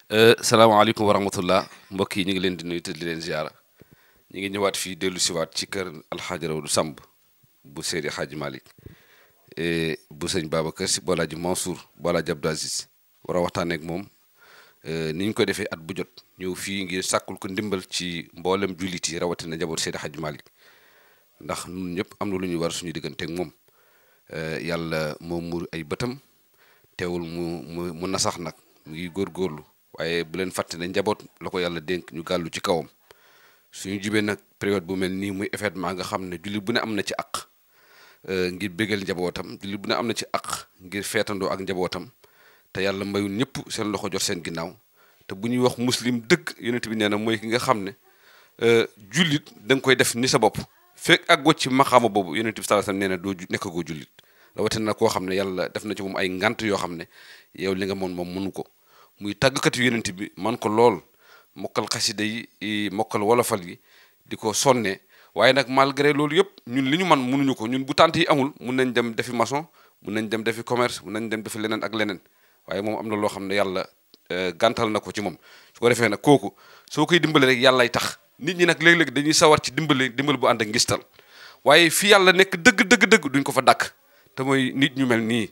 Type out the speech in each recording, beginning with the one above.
salaamaaleykum wa rahmatullah mbokk yi ñu ngi leen di nuyu te di leen ziara ñu ngi ñëwaat fii dellu siwaat ci kër Alxaaji Rawdu Samb bu Seydi Hadji Malick bu sëñ Babacar Si Bolaaji Mansour Bolaaji Abdou Aziz war a waxtaanee ak moom ni ñu ko defee at bu jot ñëw fii ngir sàkkul ko ndimbal ci mboolem jullit yi rawatina njaboot Seydi Hadji Malick ndax ñun ñëpp am na lu ñu war suñu digganteeg moom yàlla moo muur ay bëtam teewul mu nasax nag mu ngi góorgóorlu. waaye bu leen fàtte ne njaboot la ko yàlla dénk ñu gàllu ci kawam suñu jibee nag période bu mel nii muy événement nga xam ne jullit bu ne am na ci àq ngir bégal njabootam jullit bu ne am na ci àq ngir feetandoo ak njabootam te yàlla mayul ñëpp seen loxo jot seen ginnaaw te bu ñuy wax muslim dëgg yonent bi nee na mooy ki nga xam ne jullit da nga koy def ni sa bopp fekk àggoo ci maxaama boobu yonent bi sallallahu alayhi wasallam nee na doo nekkagoo jullit rawatina koo xam ne yàlla def na ci moom ay ngant yoo xam ne yow li nga moom mënu ko. muy tàggkatu yonent bi man ko lool mokkal xasida yi mokkal wolofal yi di ko sonne waaye nag malgré loolu yëpp ñun li ñu man mënuñu ko ñun bu tànt yi amul mun nañ dem defi maçon mun nañ dem defi commerce mun nañ dem defi leneen ak leneen waaye moom am na loo xam ne yàlla gàntal na ko ci moom su ko defee nag kooku soo koy dimbale rek yàllay tax nit ñi nag léeg-léeg dañuy sawar ci dimbal bu ànd ak ngistal waaye fi yàlla nekk dëgg duñ ko fa dàkk te mooy nit ñu mel nii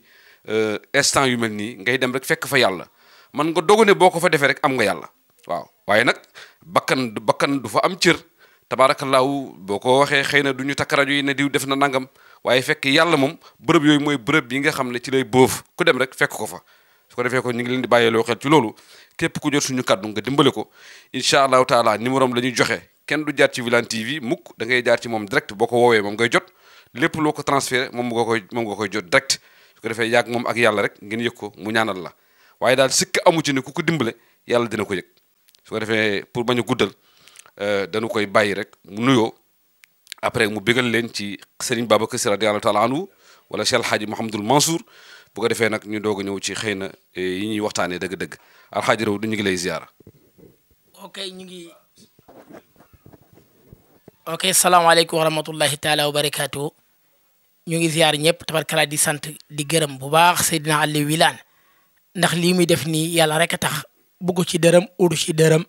instant yu mel nii ngay dem rek fekk fa yàlla man nga dogu ne boo ko fa defee rek am nga yàlla waaw waaye nag bakkan du fa am cër tabaarakallaahu boo ko waxee xëy na du ñu takk rajo yi ne diw def na nangam waaye fekk yàlla moom bërëb yooyu mooy bërëb yi nga xam ne ci lay boof ku dem rek fekk ko fa su ko defee ko ñu ngi leen di bàyyeeloo xel ci loolu képp ku jot suñu kàddu nga dimbale ko incha allahu taala numéro am la ñuy joxe kenn du jaar ci Wilane TV mukk da ngay jaar ci moom direct boo ko woowee moom ngay jot lépp loo ko transféré moom nga koy jot direct su ko defee yàgg moom ak yàlla rek ngeen yëg ko mu ñaanal la waaye daal sikk amu ci ne ku ko dimbale yàlla dina ko yëg su ko defee pour bañ a guddal dañu koy bàyyi rek mu nuyoo après mu bégal leen ci Serigne Babacar Sy radiyallahu taala anhu wala Cheikh Alhaaji Mouhamadul Mansour bu ko defee nag ñu doog a ñëw ci xëy na yi ñuy waxtaanee dëgg-dëgg Alhaaji Rawdu ñu ngi lay ziyaara. ok salaamaaleykum wa rahmatullahi taala wa barakaatu ñu ngi ziyaar ñëpp tabarkala di sant di gërëm bu baax Seydina Aliou Wilane ndax lii muy def nii yàlla rek a tax bugg ci dërëm udu ci dërëm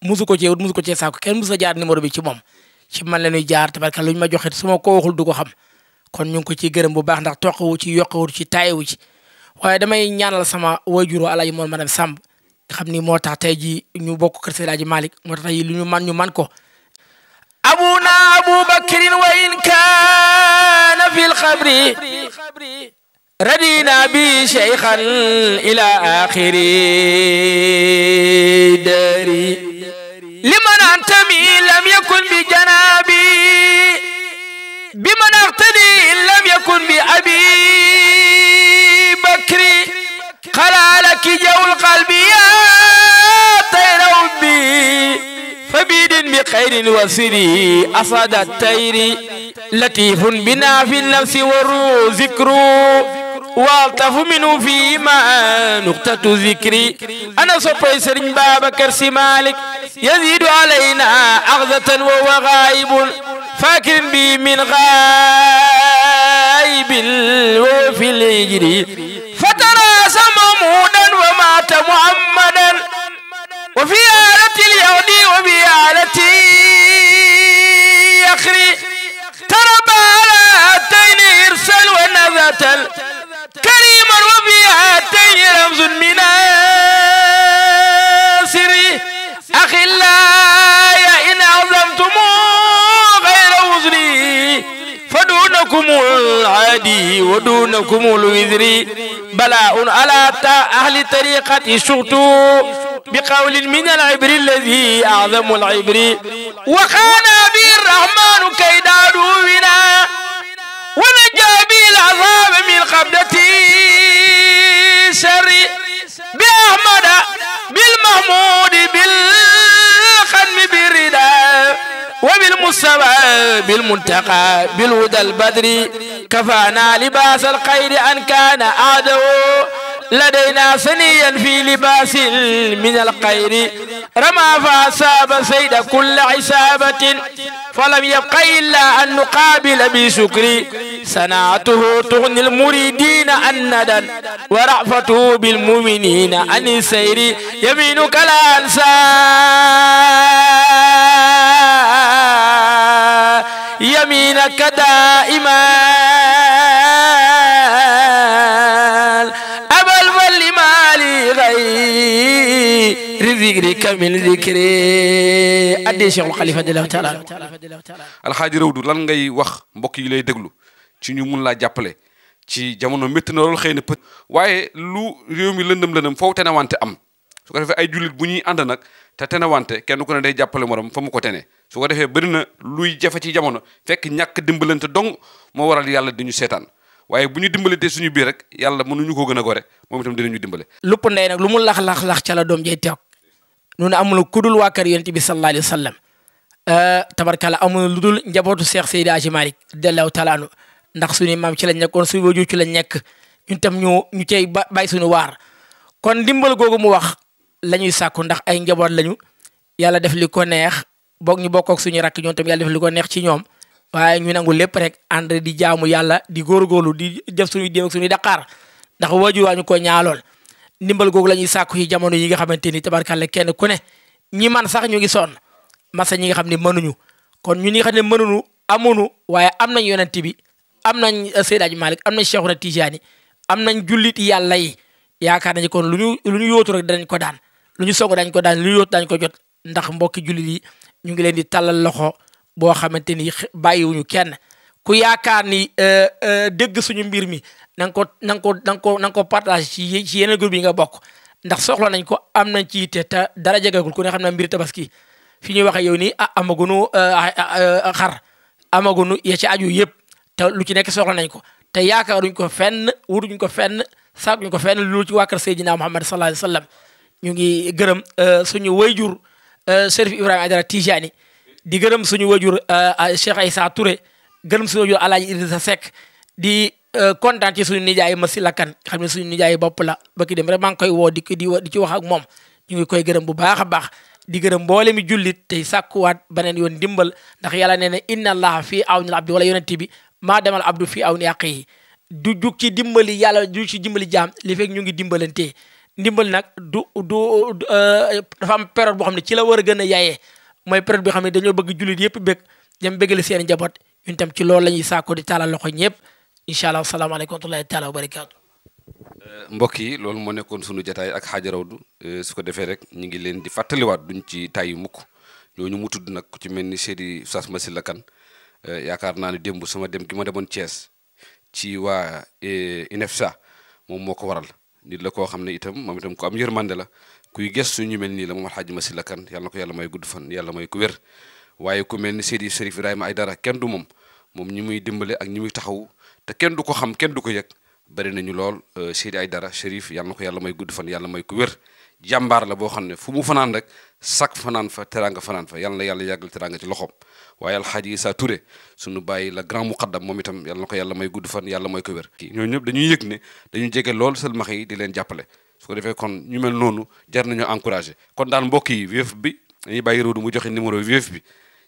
musu ko cee wut musu ko cee saako kenn musu a jaar numéro bi ci moom ci man la ñuy jaar tabarka lu ñu ma joxe su ma ko waxul du ko xam kon ñu ngi ko ciy gërëm bu baax ndax toqawu ci yokkawu ci taayewu ci waaye damay ñaanal sama wayjuru Alaaji Mor Madam Samb nga xam ni moo tax tey ji ñu bokk kër Seydi Hadji Malick moo tax tey lu ñu man ko abuna abubakrin wa in kaana fil xabri ردينا بي شيخا إلى آخر داري لمن أنتمي لم يكن بجنابي بمن أقتدي لم يكن بأبي بكري خلالك جو القلب يا طير أمي فبيد بخير وسري أصاد الطير لطيف بنا في النفس والروح ذكره والطف منه فيما نقطة ذكري أنا صبي سرين بابكر سي مالك يزيد علينا أخذة وهو غائب فاكر بي من غائب وهو في الهجر فتراس محمودا ومات محمدا وفي آلة اليهود وفي آلة يخري تربى على هاتين إرسل ونذتل كريما وفي هاتين رمز من سري أخي الله إن عظمتم غير وزري فدونكم العادي ودونكم الوزري بلاء على أهل طريقة شغتوا بقول من العبر الذي أعظم العبر وخان به الرحمن كيد عدونا ونجى به العذاب من قبضة شر بأحمد بالمحمود بالختم بالرداء وبالمصطفى بالمنتقى بالهدى البدري كفانا لباس الخير أن كان أعده لدينا سنيا في لباس من الخير رمى فأصاب سيد كل عصابة فلم يبق إلا أن نقابل بشكري صناعته تغني المريدين عن ندى ورأفته بالمؤمنين عن السير يمينك لا أنسى يمينك دائما أبا الفل مالي غير ذكرك من ذكري أدي شيخ الخليفة دي الله تعالى alxaaji Rawdu lan ngay wax mbokk yi lay déglu ci ñu mun laa jàppale ci jamono métti na loolu xëy na pët waaye lu réew mi lëndëm foofu tenewante am su ko defee ay jullit bu ñuy ànd nag te tenewante kenn ku ne day jàppale morom fa mu ko tene su ko defee bëri na luy jafe ci jamono fekk ñàkk dimbalante dong moo waral yàlla di ñu seetaan waaye bu ñu dimbalante suñu biir rek yàlla mënuñu ko gën a gore moom itam dinañu dimbale. lupp ndey nag lu mu lax ca la doom jey teew nu ne amul kudul waa kër yonent bi sallallahu alayhi wa sallam tabarkalla amul lu dul njabootu Cheikh Seydi Hadji Malick radiyallahu taala anhu ndax suñu maam ci lañ nekkoon suñu wajur ci lañ nekk ñun tam ñu cay bàyyi suñu waar kon dimbal googu mu wax la ñuy sàkku ndax ay njaboot lañu yàlla def li ko neex boog ñu bokk ak suñu rakk ñoom tam yàlla def li ko neex ci ñoom waaye ñu nangu lépp rek ànd di jaamu yàlla di góorgóorlu di def suñuy déem ak suñuy daqaar ndax wajur waa ñu ko ñaalool ndimbal googu la ñuy sàkku yi jamono yi nga xamante ni tabarkalla kenn ku ne ñi man sax ñu ngi sonn masa ñi nga xam ne mënuñu kon ñu ñi nga xam ne mënuñu amuñu waaye am nañ yonent bi am nañ Seydi Hadji Malick am nañ Cheikhuna Tidiane am nañ jullit yàlla yi yaakaar nañu kon lu ñu yóotu rek danañ ko daan lu ñu soog dañ ko daan lu ñu yóotu dañ ko jot ndax mbokki jullit yi ñu ngi leen di tàllal loxo boo xamante ni bàyyiwuñu kenn ku yaakaar ni dégg suñu mbir mi na nga ko partage ci yeneen groupe yi nga bokk ndax soxla nañ ko am nañ ci yitte te dara jegagul ku ne xam na mbir tabaski fi ñuy waxee yow nii amagunu xar amagunu ya ci aju yëpp te lu ci nekk soxla nañ ko te yaakaaruñ ko fenn wutuñ ko fenn saakuñ ko fenn lu ci waa kër Seydina Muhammad sallallahu alayhi wa sallam ñu ngi gërëm suñu wayjur Chérif Ibrahima Aïdara Tijani di gërëm suñu wayjur Cheikh Aïssa Touré gërëm suñu wayjur Alaaji Idrissa Seck di kontaan ci suñu nijaay Masila Kan xam ne suñu nijaay bopp la ba ki dem rek maa ngi koy woo di ci wax ak moom ñu ngi koy gërëm bu baax a baax di gërëm mboole mi jullit tey sàkkuwaat beneen yoon dimbal ndax yàlla nee na inna allaha fii awni al abdi wala yonent bi maa demal abdu fii awni aqihi du jug ci dimbali yàlla du ci dimbali jaam li fekk ñu ngi dimbalantee ndimbal nag dafa am période boo xam ne ci la war a gën a yaayee mooy période bi xam ne dañoo bëgg jullit yëpp bëgg dem bëggali seen njaboot ñun tam ci loolu la ñuy sàkko di taalal loxo ñëpp incha allah asalaamaaleykum wa rahmatullahi taala wa barakaatu. mbokk yi loolu moo nekkoon sunu jataay ak Hadji Rawdu su ko defee rek ñu ngi leen di fàttaliwaat duñ ci tàyyi mukk ñooñu mu tudd nag ku ci mel ni Seydi Oustaz Masila Kan yaakaar naa ne démb sama dem gi ma demoon Thiès ci waa INEFSA moom moo ko waral nit la koo xam ne itam moom itam ku am yërmande la kuy gëstu ñu mel nii la moom Alxaaji Masila Kan yàlla na ko yàlla may gudd fan yàlla may ku wér waaye ku mel ni Seydi Chérif Ibrahima Aïdara kenn du moom ñi muy dimbale ak ñi muy taxaw te kenn du ko xam kenn du ko yëg bari nañu lool Seydi Aïdara Chérif yàlla na ko yàlla may gudd fan yàlla may ku wér jàmbaar la boo xam ne fu mu fanaan rek sak fanaan fa teraanga fanaan fa yàlla na yàlla yàggal teraanga ci loxoom waaye Alxaaji Issa Touré sunu bàyyi la grand muqaddam moom itam yàlla na ko yàlla may gudd fan yàlla may ko wér ñooñu ñëpp dañuy yëg ne dañu jege lool sëlmax yi di leen jàppale su ko defee kon ñu mel noonu jar nañoo encouragé kon daal mbokk yi Wave bi dañuy bàyyi Rawdu mu joxe numéro Wave bi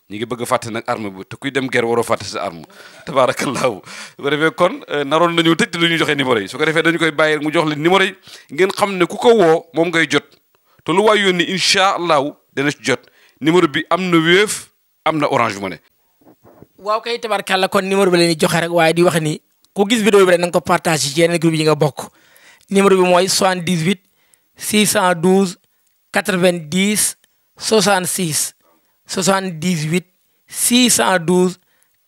ñi ngi bëgg a fàtte nag arme bi te kuy dem guerre waroo fàtte sa arme tabaarakallaahu su ko defee kon naroon nañu tëj te lu ñu joxe numéro yi su ko defee dañu koy bàyyi mu jox leen numéro yi ngeen xam ne ku ko woo moom ngay jot te lu waay yónni incha allahu dana ci jot numéro bi am na Wave am na Orange Money. waaw kay tabarkàlla kon numéro bi la ñuy joxe rek waaye di wax ni ku gis vidéo bi rek na nga ko partage ci yeneen groupe yi nga bokk numéro bi mooy 78 612 90 66 78 612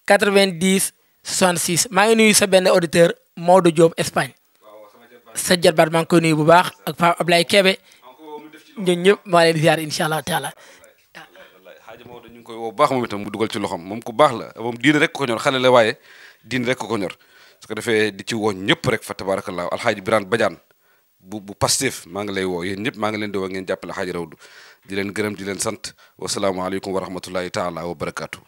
90 66 maa ngi nuyu sa benn auditeur Maodo Diop Espagne sa jarbaat maa ngi koy nuyu bu baax ak Pape Ablaye Kebe ñun ñëpp maa leen di ziar incha allah taala. Xaaji Maodo ñu ngi koy woo bu baax moom itam mu dugal ci loxoom moom ku baax la moom diine rek ko ñor xale la waaye diine rek ko ñor su ko defee di ci woo ñëpp rek fa tabarakallah Alxaaji Birane Badiane bu Pastef maa ngi lay woo yéen ñëpp maa ngi leen di woo ngeen jàppale Hadji Rawdu di leen gërëm di leen sant wasalaamaaleykum wa rahmatullahi taala wa barakaatu.